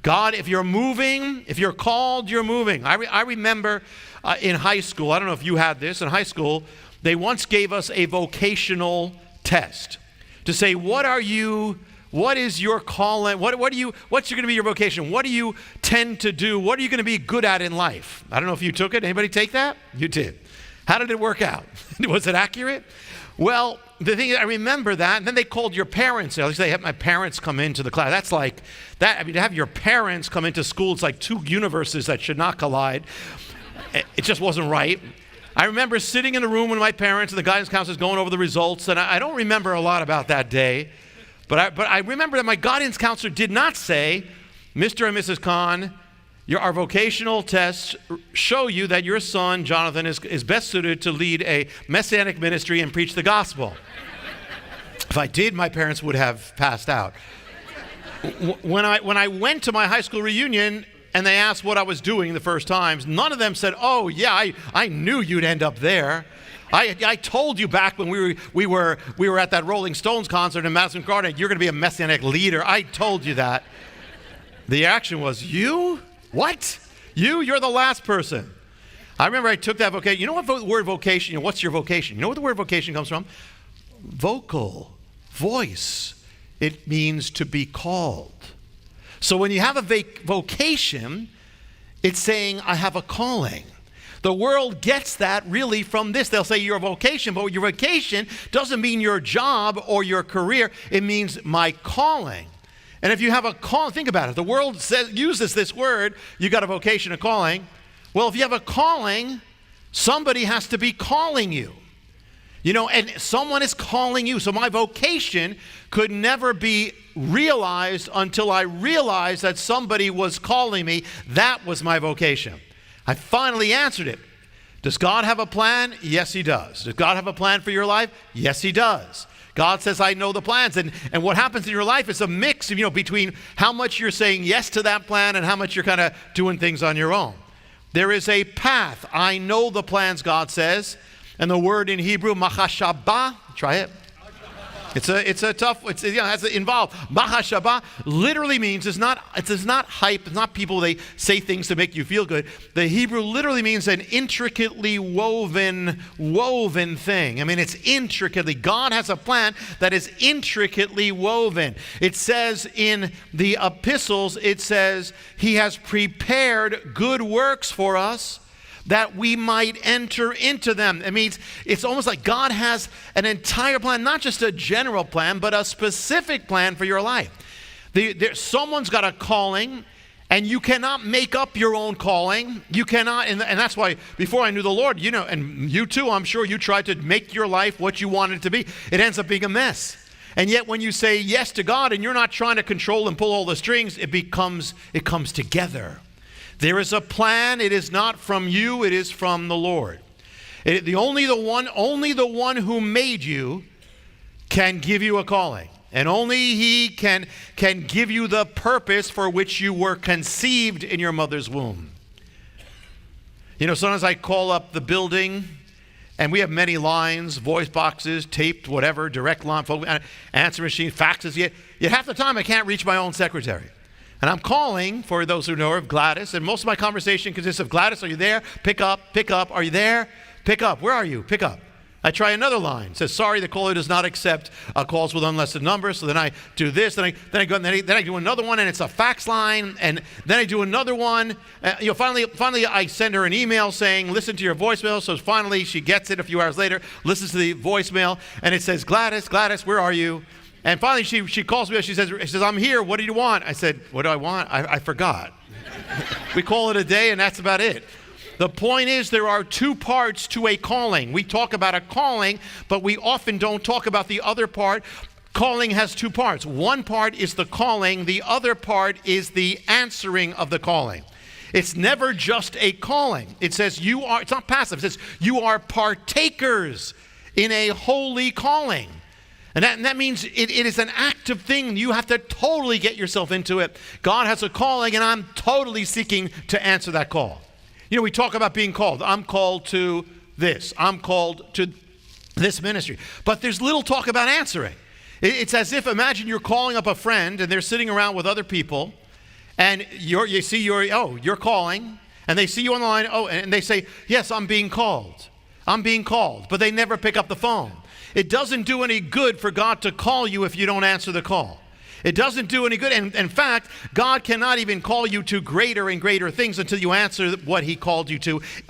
God, if you're moving, if you're called, you're moving. I remember in high school, I don't know if you had this, in high school, they once gave us a vocational test to say, what is your calling? What's going to be your vocation? What do you tend to do? What are you going to be good at in life? I don't know if you took it. Anybody take that? You did. How did it work out? Was it accurate? Well, the thing is, I remember that, and then they called your parents. At least they had my parents come into the class. That's like that. I mean, to have your parents come into school, it's like two universes that should not collide. It just wasn't right. I remember sitting in the room with my parents and the guidance counselors going over the results, and I don't remember a lot about that day, but I remember that my guidance counselor did not say, Mr. and Mrs. Cahn, our vocational tests show you that your son, Jonathan, is best suited to lead a messianic ministry and preach the gospel. If I did, my parents would have passed out. When I went to my high school reunion and they asked what I was doing the first times, none of them said, oh, yeah, I knew you'd end up there. I told you back when we were at that Rolling Stones concert in Madison Garden, you're going to be a messianic leader. I told you that. The action was, you? What? You're the last person. I remember I took that vocation. You know what the word vocation, what's your vocation? You know where the word vocation comes from? Vocal, voice. It means to be called. So when you have a vocation, it's saying, I have a calling. The world gets that really from this. They'll say your vocation, but your vocation doesn't mean your job or your career. It means my calling. And if you have a call, think about it. The world uses this word, you got a vocation, a calling. Well, if you have a calling, somebody has to be calling you. And someone is calling you. So my vocation could never be realized until I realized that somebody was calling me. That was my vocation. I finally answered it. Does God have a plan? Yes, he does. Does God have a plan for your life? Yes, he does. God says, I know the plans. And what happens in your life is a mix of, between how much you're saying yes to that plan and how much you're kind of doing things on your own. There is a path. I know the plans, God says. And the word in Hebrew, machashaba, try it. It's a tough, has to involve. Mahashaba literally means, it's not hype, it's not people, they say things to make you feel good. The Hebrew literally means an intricately woven thing. I mean, it's intricately, God has a plan that is intricately woven. It says in the epistles, it says, he has prepared good works for us, that we might enter into them. It means it's almost like God has an entire plan, not just a general plan, but a specific plan for your life. Someone's got a calling, and you cannot make up your own calling. You cannot, and that's why before I knew the Lord, and you too, I'm sure you tried to make your life what you wanted it to be. It ends up being a mess. And yet when you say yes to God and you're not trying to control and pull all the strings, it comes together. There is a plan. It is not from you. It is from the Lord. Only the one who made you can give you a calling. And only he can give you the purpose for which you were conceived in your mother's womb. Sometimes I call up the building, and we have many lines, voice boxes, taped, whatever, direct line, answer machine, faxes. Yet half the time I can't reach my own secretary. And I'm calling, for those who know her, Gladys, and most of my conversation consists of, Gladys, are you there? Pick up. Are you there? Pick up. Where are you? Pick up. I try another line. It says, sorry, the caller does not accept calls with unlisted numbers. So then I do this, then I do another one, and it's a fax line, and then I do another one. Finally, I send her an email saying, listen to your voicemail. So finally, she gets it a few hours later, listens to the voicemail, and it says, Gladys, where are you? And finally, she calls me. She says, I'm here. What do you want? I said, what do I want? I forgot. We call it a day, and that's about it. The point is, there are two parts to a calling. We talk about a calling, but we often don't talk about the other part. Calling has two parts. One part is the calling. The other part is the answering of the calling. It's never just a calling. It says it's not passive. It says you are partakers in a holy calling. And that means it is an active thing. You have to totally get yourself into it. God has a calling, and I'm totally seeking to answer that call. We talk about being called. I'm called to this. I'm called to this ministry. But there's little talk about answering. It's as if, imagine you're calling up a friend, and they're sitting around with other people, And you're calling, and they see you on the line, and they say, yes, I'm being called. I'm being called. But they never pick up the phone. It doesn't do any good for God to call you if you don't answer the call. It doesn't do any good. And in fact, God cannot even call you to greater and greater things until you answer what he called you to.